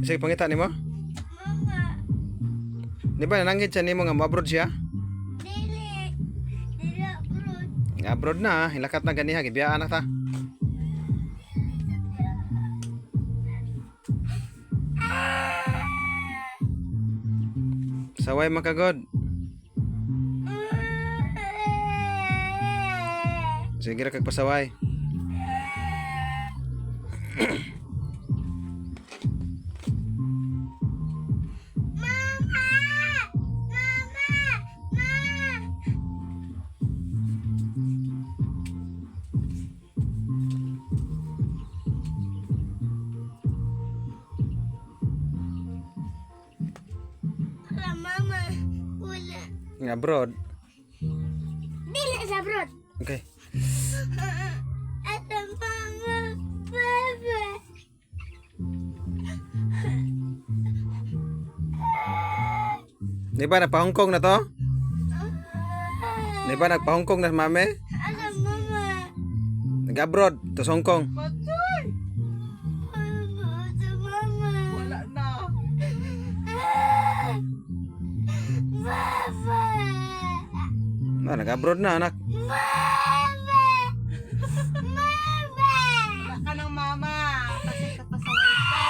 Sige, pangita nimo. Mama. Di ba nanangit siya nimo nga mo-abroad siya? Dili. Dili abroad. Abroad na, hilakat na ganiha, gibiyaan na ta. Saway makagod. Sige ra kag pasaway. Wala, mama. Wala. Nga abroad. Dili sa abroad. Okay. Ito, mama. Baba. Di ba nagpa-Hong Kong na to? Di ba nagpa-Hong Kong na mami? Ito, mama. Nag-abroad to Hong Kong. Patay! Ito, mama. Wala na. Baba. Nag-abroad na anak. Mama. Mama. Wala ka ng mama. Kasi kapasaway ka.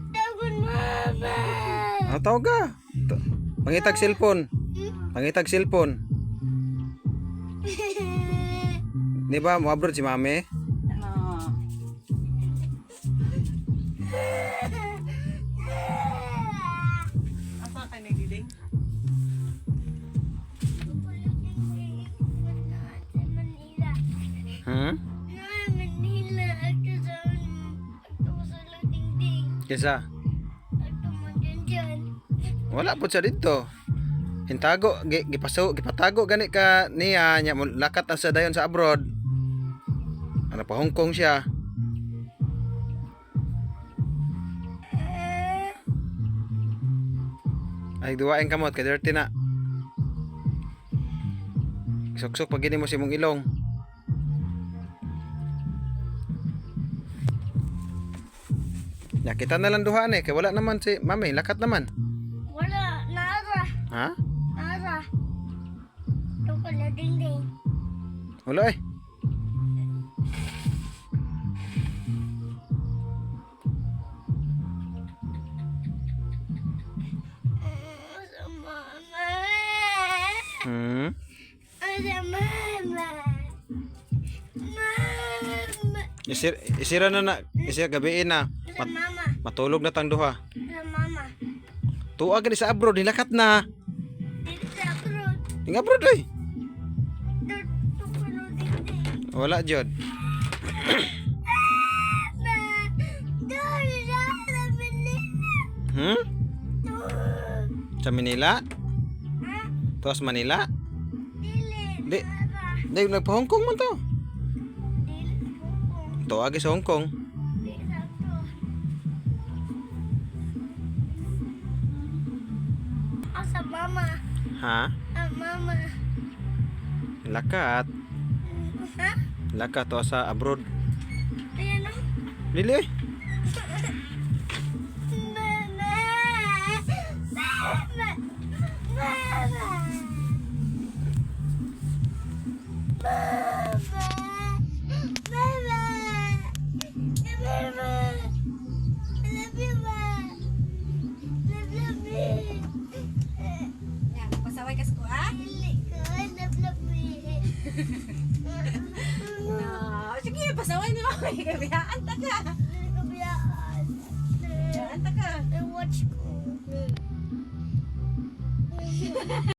Tawag mama. Ano tawag ka? Pangitag cellphone. Pangitag cellphone. Di ba mo abroad si mami? Ano? Asa ka nagdiling? Manila. Hmm? Manila. Ito sa Tingting. Kesa? Ito mo dyan. Wala po siya dito. Hintago, gipatago gani ka niya, nya mo lakat na sa dayon sa abroad. Ano pa Hong Kong siya. Ay duwain kamot kay dirty na. Suksok pag gini mo si mong ilong. Ya kita na lang duha ni kay wala naman si mami, lakat naman. Wala. Nara. Ha? Nara. Ito ka na Tingting. Wala eh. Sa mama. Hmm. Sa mama. Mama. Isira na isira gabiin na. Sa mama. Matulog na tang duha. Sa mama. Tuwa gani sa abroad, nilakat na. Dito sa abroad. Ting abroad oy. Ito ka na Tingting. Wala jud. Hmm? Sa Manila? Tuwas Manila? Di, di nagpa Hong Kong man to. Tuwa gi sa Hong Kong. Sa mama. Ha? Mama. Lakat. Ha? Lakat tuwa sa abroad. Ayan o. Dili eh. Mama. Mama. Mama. Pasaway ka sa kuha? No. Sige, pasaway ni mama. Kabiyaan ta ka. Kabiyaan ta ka. Watch ko.